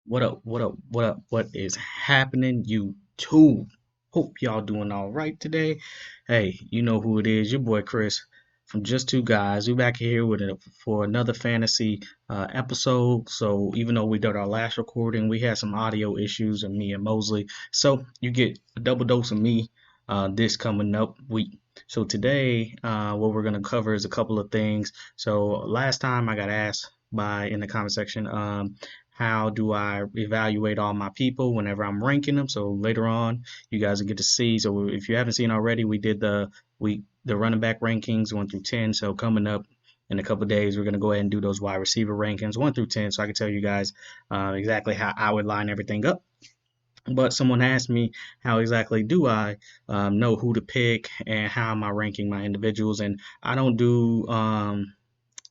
What up? What up? What up? What is happening, YouTube? Hope y'all doing all right today. Hey, you know who it is, your boy Chris from Just Two Guys. We back here with for another fantasy episode. So even though we did our last recording, we had some audio issues of me and Mosley. So you get a double dose of me this coming up week. So today, what we're gonna cover is a couple of things. So last time I got asked by in the comment section, how do I evaluate all my people whenever I'm ranking them. So later on, you guys will get to see. So if you haven't seen already, we did the running back rankings 1 through 10. So coming up in a couple of days, we're gonna go ahead and do those wide receiver rankings 1 through 10, so I can tell you guys exactly how I would line everything up. But someone asked me, how exactly do I know who to pick and how am I ranking my individuals? And I don't do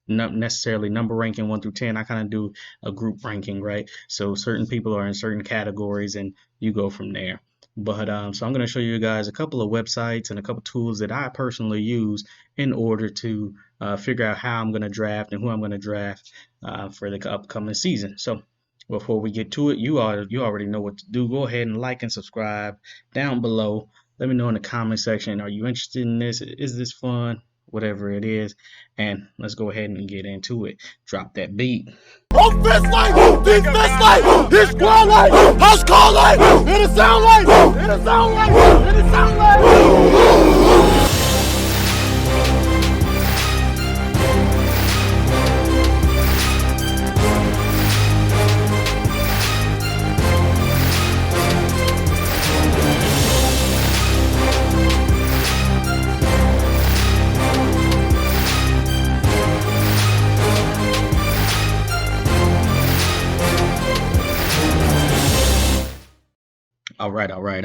not necessarily number ranking 1 through 10. I kind of do a group ranking, right? So certain people are in certain categories, and you go from there. But so I'm going to show you guys a couple of websites and a couple tools that I personally use in order to figure out how I'm going to draft and who I'm going to draft for the upcoming season. So before we get to it, you already know what to do. Go ahead and like and subscribe down below. Let me know in the comment section. Are you interested in this? Is this fun? Whatever it is, and let's go ahead and get into it. Drop that beat. Offense light, defense light, his squad light, house call light, and it sound light, and it sound light, and it sound light.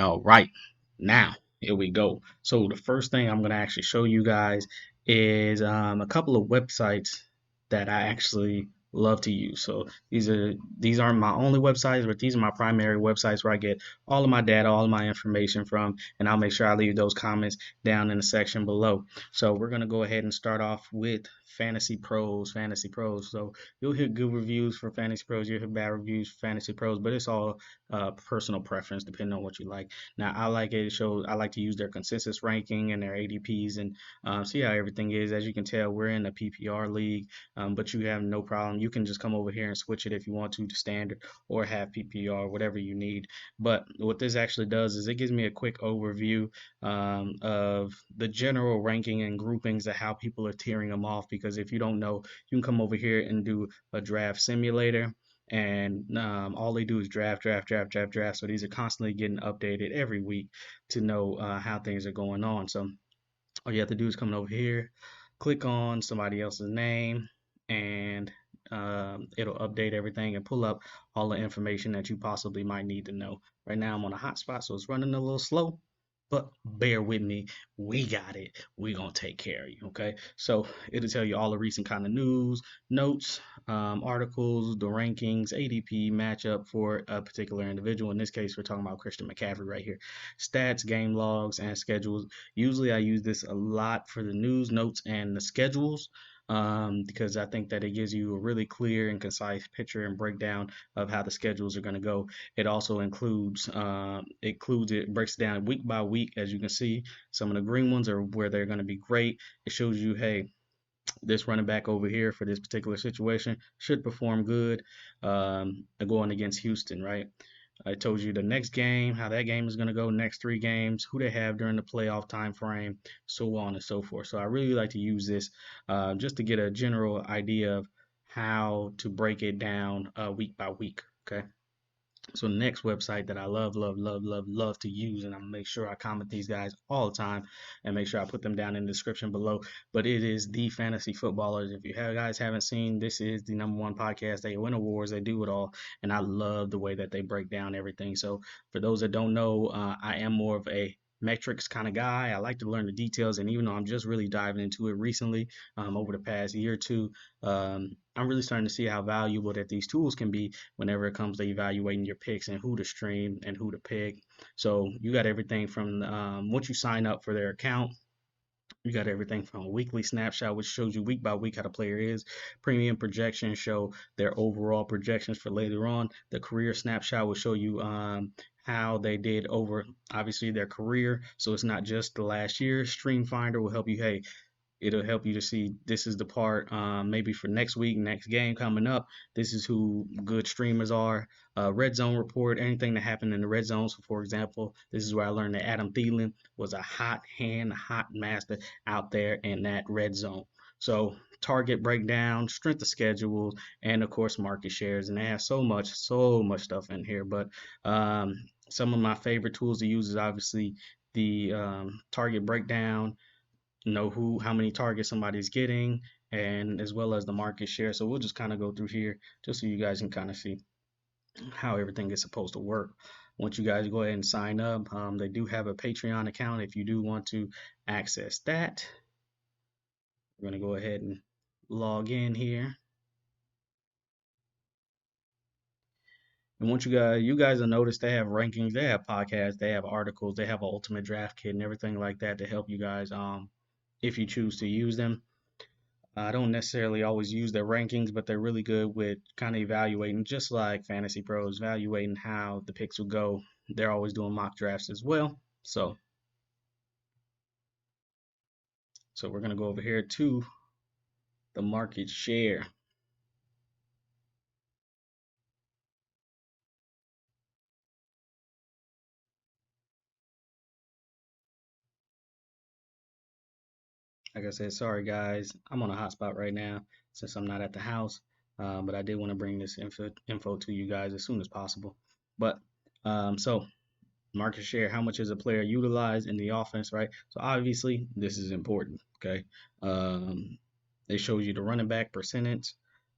All right. Now, here we go. So the first thing I'm going to actually show you guys is a couple of websites that I actually love to use. So these aren't my only websites, but these are my primary websites where I get all of my data, all of my information from, and I'll make sure I leave those comments down in the section below. So we're going to go ahead and start off with FantasyPros. So you'll hear good reviews for FantasyPros, you'll hear bad reviews for FantasyPros, but it's all personal preference depending on what you like. Now I like it. It shows I like to use their consensus ranking and their ADPs and see how everything is. As you can tell, we're in a PPR league, but you have no problem. You can just come over here and switch it if you want to standard or have PPR, whatever you need. But what this actually does is it gives me a quick overview of the general ranking and groupings of how people are tiering them off. Because if you don't know, you can come over here and do a draft simulator, and all they do is draft. So these are constantly getting updated every week to know how things are going on. So all you have to do is come over here, click on somebody else's name, and it'll update everything and pull up all the information that you possibly might need to know. Right now I'm on a hotspot, so it's running a little slow, but bear with me. We got it. We're going to take care of you, okay? So it'll tell you all the recent kind of news, notes, articles, the rankings, ADP, matchup for a particular individual. In this case, we're talking about Christian McCaffrey right here. Stats, game logs, and schedules. Usually I use this a lot for the news, notes, and the schedules. Because I think that it gives you a really clear and concise picture and breakdown of how the schedules are going to go. It also it breaks down week by week. As you can see, some of the green ones are where they're going to be great. It shows you, hey, this running back over here for this particular situation should perform good going against Houston, right? I told you the next game, how that game is going to go, next 3 games, who they have during the playoff time frame, so on and so forth. So I really like to use this just to get a general idea of how to break it down week by week. Okay. So the next website that I love to use, and I'm gonna make sure I comment these guys all the time and make sure I put them down in the description below. But it is the Fantasy Footballers. If you guys haven't seen, this is the #1 podcast. They win awards, they do it all, and I love the way that they break down everything. So for those that don't know, I am more of a metrics kind of guy. I like to learn the details, and even though I'm just really diving into it recently, over the past year or two, I'm really starting to see how valuable that these tools can be whenever it comes to evaluating your picks and who to stream and who to pick. So you got everything from once you sign up for their account, You got everything from a weekly snapshot, which shows you week by week how the player is. Premium projections show their overall projections for later on. The career snapshot will show you how they did over, obviously, their career. So it's not just the last year. Stream Finder will help you, hey, it'll help you to see this is the part maybe for next week, next game coming up. This is who good streamers are. Red zone report, anything that happened in the red zone. So, for example, this is where I learned that Adam Thielen was a hot hand, a hot master out there in that red zone. So, target breakdown, strength of schedules, and of course, market shares. And they have so much stuff in here. But some of my favorite tools to use is obviously the target breakdown, know how many targets somebody's getting, and as well as the market share. So we'll just kind of go through here just so you guys can kind of see how everything is supposed to work. Once you guys go ahead and sign up, they do have a Patreon account if you do want to access that. We're going to go ahead and log in here. And once you guys will notice they have rankings, they have podcasts, they have articles, they have an ultimate draft kit and everything like that to help you guys if you choose to use them. I don't necessarily always use their rankings, but they're really good with kind of evaluating, just like FantasyPros, evaluating how the picks will go. They're always doing mock drafts as well. So we're going to go over here to the market share. Like I said, sorry guys, I'm on a hotspot right now since I'm not at the house, but I did want to bring this info to you guys as soon as possible. But so market share, how much is a player utilized in the offense, right? So obviously this is important, okay? It shows you the running back percentage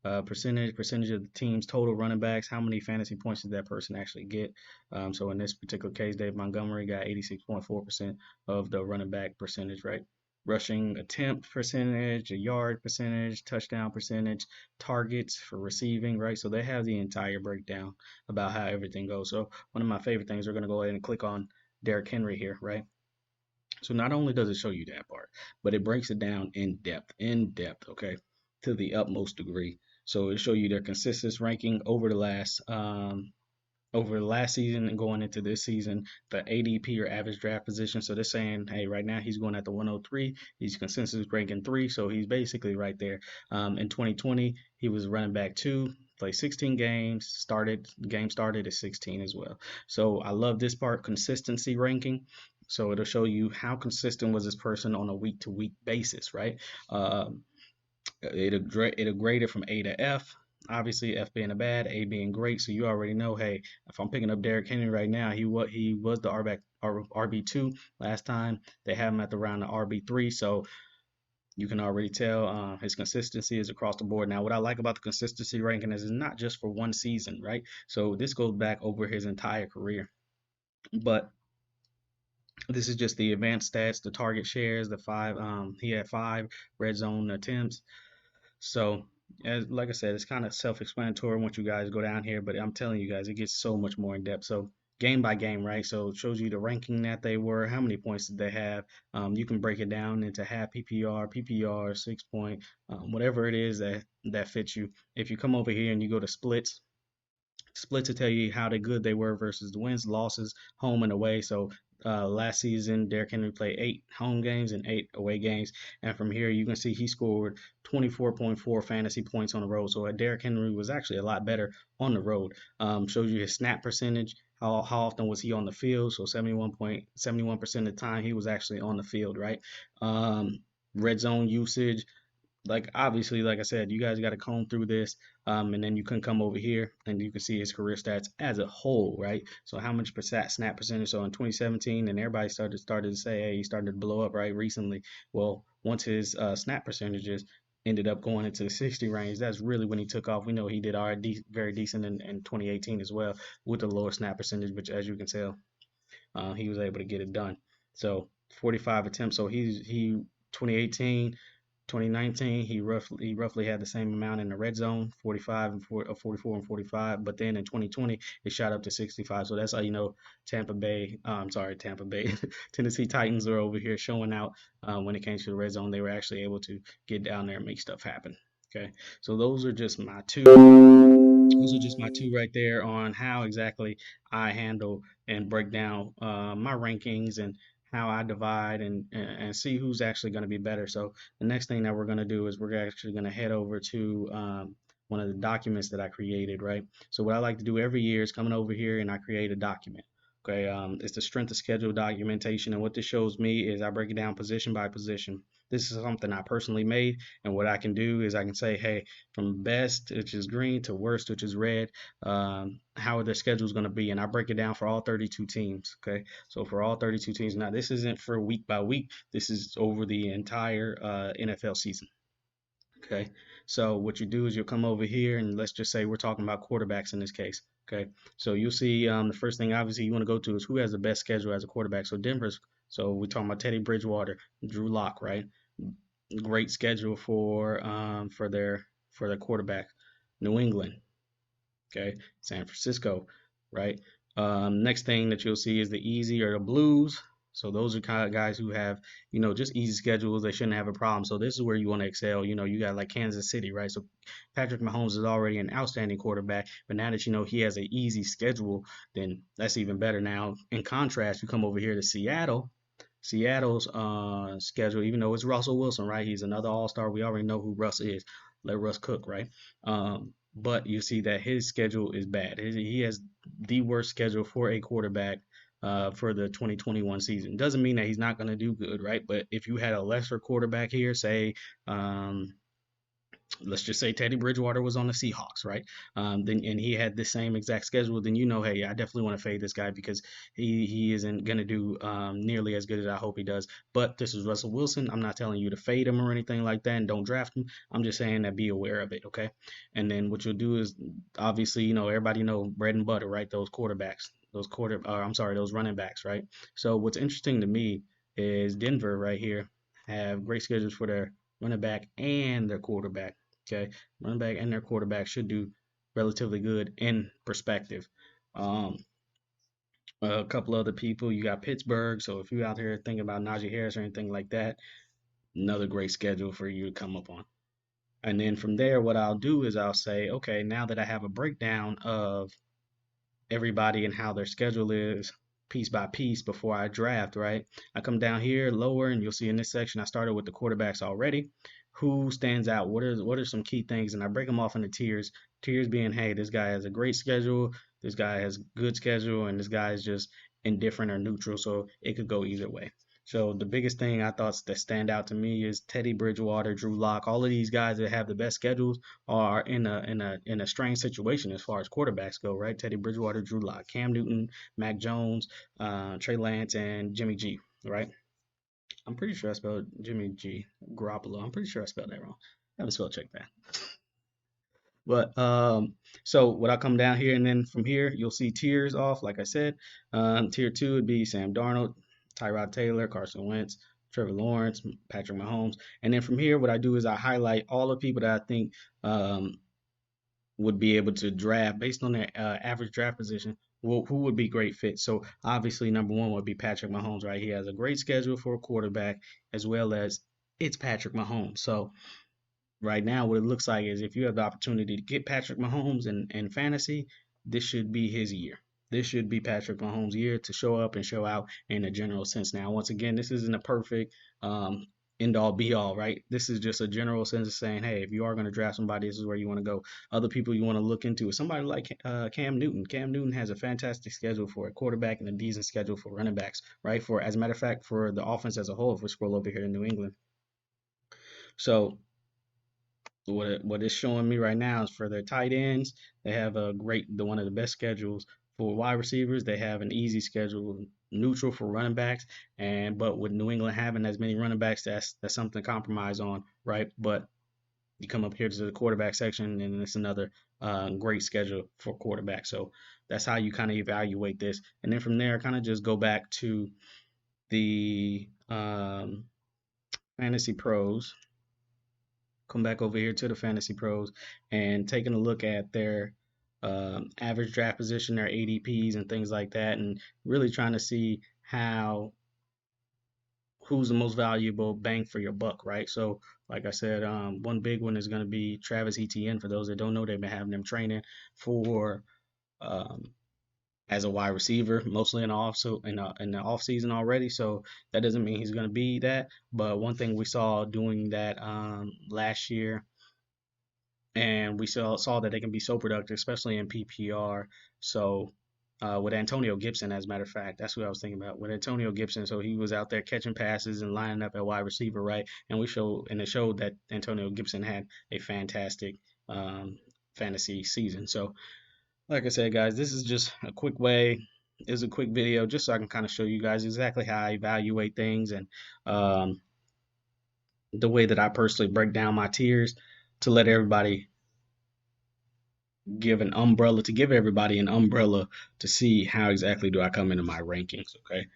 of the team's total running backs. How many fantasy points did that person actually get? So in this particular case, Dave Montgomery got 86.4% of the running back percentage, right? Rushing attempt percentage, a yard percentage, touchdown percentage, targets for receiving, right? So they have the entire breakdown about how everything goes. So one of my favorite things, we're going to go ahead and click on Derrick Henry here, right? So not only does it show you that part, but it breaks it down in depth, okay, to the utmost degree. So it show you their consensus ranking over the last season and going into this season, the ADP or average draft position. So they're saying, hey, right now he's going at the 103. He's consensus ranking 3, so he's basically right there. In 2020, he was running back 2, played 16 games, game started at 16 as well. So I love this part, consistency ranking. So it'll show you how consistent was this person on a week to week basis, right? It'll grade it from A to F. Obviously, F being a bad, A being great. So you already know, hey, if I'm picking up Derrick Henry right now, he was the RB2 last time. They have him at the round of RB3. So you can already tell his consistency is across the board. Now, what I like about the consistency ranking is it's not just for one season, right? So this goes back over his entire career. But this is just the advanced stats, the target shares, he had 5 red zone attempts. So, like I said, it's kind of self-explanatory once you guys go down here, but I'm telling you guys, it gets so much more in depth. So, game by game, right? So, it shows you the ranking that they were, how many points did they have. You can break it down into half PPR, 6 point, whatever it is that fits you. If you come over here and you go to splits, to tell you how good they were versus the wins, losses, home and away. So last season, Derrick Henry played 8 home games and 8 away games. And from here, you can see he scored 24.4 fantasy points on the road. So Derrick Henry was actually a lot better on the road. Shows you his snap percentage. How often was he on the field? So 71% of the time he was actually on the field, right? Red zone usage, like obviously, like I said, you guys got to comb through this, and then you can come over here and you can see his career stats as a whole, right? So how much snap percentage? So in 2017, and everybody started to say, hey, he started to blow up right recently. Well, once his snap percentages ended up going into the 60 range, that's really when he took off. We know he did very decent in 2018 as well with the lower snap percentage, but as you can tell, he was able to get it done. So 45 attempts. So he 2018. 2019, he roughly had the same amount in the red zone, 45 and 44 and 45. But then in 2020, it shot up to 65. So that's how you know Tampa Bay, Tennessee Titans are over here showing out when it came to the red zone. They were actually able to get down there and make stuff happen. Okay, so those are just my two. Those are just my two right there on how exactly I handle and break down my rankings and how I divide and see who's actually going to be better. So the next thing that we're going to do is we're actually going to head over to one of the documents that I created, right? So what I like to do every year is coming over here and I create a document. Okay, it's the strength of schedule documentation, and what this shows me is I break it down position by position. This is something I personally made, and what I can do is I can say, hey, from best, which is green, to worst, which is red, how their schedule is going to be. And I break it down for all 32 teams. Okay. So for all 32 teams. Now, this isn't for week by week, this is over the entire NFL season. Okay. So what you do is you'll come over here and let's just say we're talking about quarterbacks in this case. Okay. So you'll see the first thing obviously you want to go to is who has the best schedule as a quarterback. So Denver's, so we're talking about Teddy Bridgewater, Drew Lock, right? Great schedule for their quarterback. New England, okay, San Francisco, right? Next thing that you'll see is the easy or the blues. So those are kind of guys who have, just easy schedules. They shouldn't have a problem. So this is where you want to excel. You got like Kansas City, right? So Patrick Mahomes is already an outstanding quarterback, but now that you know he has an easy schedule, then that's even better. Now, in contrast, you come over here to Seattle. Seattle's schedule, even though it's Russell Wilson, right? He's another All-Star. We already know who Russ is. Let Russ cook, right? But you see that his schedule is bad. He has the worst schedule for a quarterback for the 2021 season. Doesn't mean that he's not going to do good, right? But if you had a lesser quarterback here, say let's just say Teddy Bridgewater was on the Seahawks, right? Then and he had the same exact schedule, then hey, I definitely want to fade this guy because he isn't gonna do nearly as good as I hope he does. But this is Russell Wilson. I'm not telling you to fade him or anything like that, and don't draft him. I'm just saying that be aware of it, okay? And then what you'll do is obviously, everybody know bread and butter, right? Those quarterbacks, those running backs, right? So what's interesting to me is Denver right here have great schedules for their running back and their quarterback. Okay, running back and their quarterback should do relatively good in perspective. Um, a couple other people, you got Pittsburgh. So if you're out here thinking about Najee Harris or anything like that, another great schedule for you to come up on. And then from there, what I'll do is I'll say, okay, now that I have a breakdown of everybody and how their schedule is piece by piece before I draft, right? I come down here lower and you'll see in this section I started with the quarterbacks already. Who stands out? What are some key things? And I break them off into tiers. Tiers being, hey, this guy has a great schedule, this guy has good schedule, and this guy is just indifferent or neutral. So it could go either way. So the biggest thing I thought that stand out to me is Teddy Bridgewater, Drew Lock, all of these guys that have the best schedules are in a strange situation as far as quarterbacks go, right? Teddy Bridgewater, Drew Lock, Cam Newton, Mac Jones, Trey Lance, and Jimmy G, right? I'm pretty sure I spelled Jimmy G Garoppolo. I'm pretty sure I spelled that wrong. I haven't spell check that. But so what I come down here and then from here you'll see tiers off, like I said. Tier two would be Sam Darnold, Tyrod Taylor, Carson Wentz, Trevor Lawrence, Patrick Mahomes, and then from here what I do is I highlight all the people that I think would be able to draft based on their average draft position. Who would be great fits? So obviously, number one would be Patrick Mahomes, right? He has a great schedule for a quarterback, as well as it's Patrick Mahomes. So right now, what it looks like is if you have the opportunity to get Patrick Mahomes in fantasy, this should be his year. This should be Patrick Mahomes' year to show up and show out in a general sense. Now, once again, this isn't a perfect end all be all, right? This is just a general sense of saying, hey, if you are going to draft somebody, this is where you want to go. Other people you want to look into is somebody like Cam Newton. Cam Newton has a fantastic schedule for a quarterback and a decent schedule for running backs, right? For as a matter of fact, for the offense as a whole, if we scroll over here in New England. So what it's showing me right now is for their tight ends, they have one of the best schedules. For wide receivers, they have an easy schedule, neutral for running backs, but with New England having as many running backs, that's something to compromise on, right? But you come up here to the quarterback section, and it's another great schedule for quarterback. So that's how you kind of evaluate this, and then from there, kind of just go back to the Fantasy Pros come back over here to the Fantasy Pros and taking a look at their average draft position, their ADPs, and things like that, and really trying to see how who's the most valuable bang for your buck, right? So, like I said, one big one is going to be Travis Etienne. For those that don't know, they've been having him training for um, as a wide receiver, mostly in the off season already. So that doesn't mean he's going to be that. But one thing we saw doing that last year, and we saw that they can be so productive, especially in PPR. So with Antonio Gibson, as a matter of fact, that's what I was thinking about with Antonio Gibson. So he was out there catching passes and lining up at wide receiver, right? And it showed that Antonio Gibson had a fantastic um, fantasy season. So like I said, guys, this is just a quick way. It's a quick video just so I can kind of show you guys exactly how I evaluate things and um, the way that I personally break down my tiers to let everybody give everybody an umbrella to see how exactly do I come into my rankings. Okay.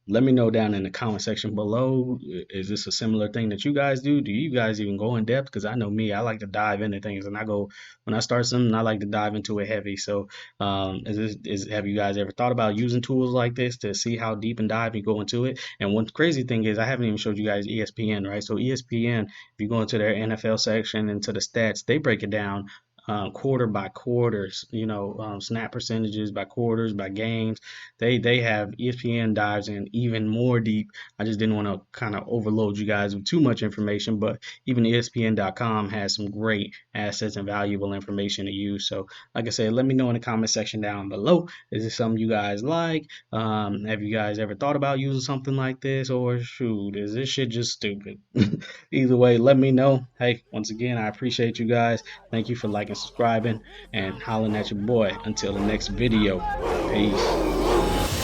Let me know down in the comment section below. Is this a similar thing that you guys do? Do you guys even go in depth? Because I know me, I like to dive into things, and when I start something, I like to dive into it heavy. So, have you guys ever thought about using tools like this to see how deep and dive you go into it? And one crazy thing is, I haven't even showed you guys ESPN, right? So ESPN, if you go into their NFL section into the stats, they break it down quarter by quarters, snap percentages by quarters, by games. They have ESPN dives in even more deep. I just didn't want to kind of overload you guys with too much information, but even ESPN.com has some great assets and valuable information to use. So, like I said, let me know in the comment section down below. Is this something you guys like? Have you guys ever thought about using something like this, or shoot, is this shit just stupid? Either way, let me know. Hey, once again, I appreciate you guys. Thank you for liking, subscribing, and hollering at your boy. Until the next video. Peace.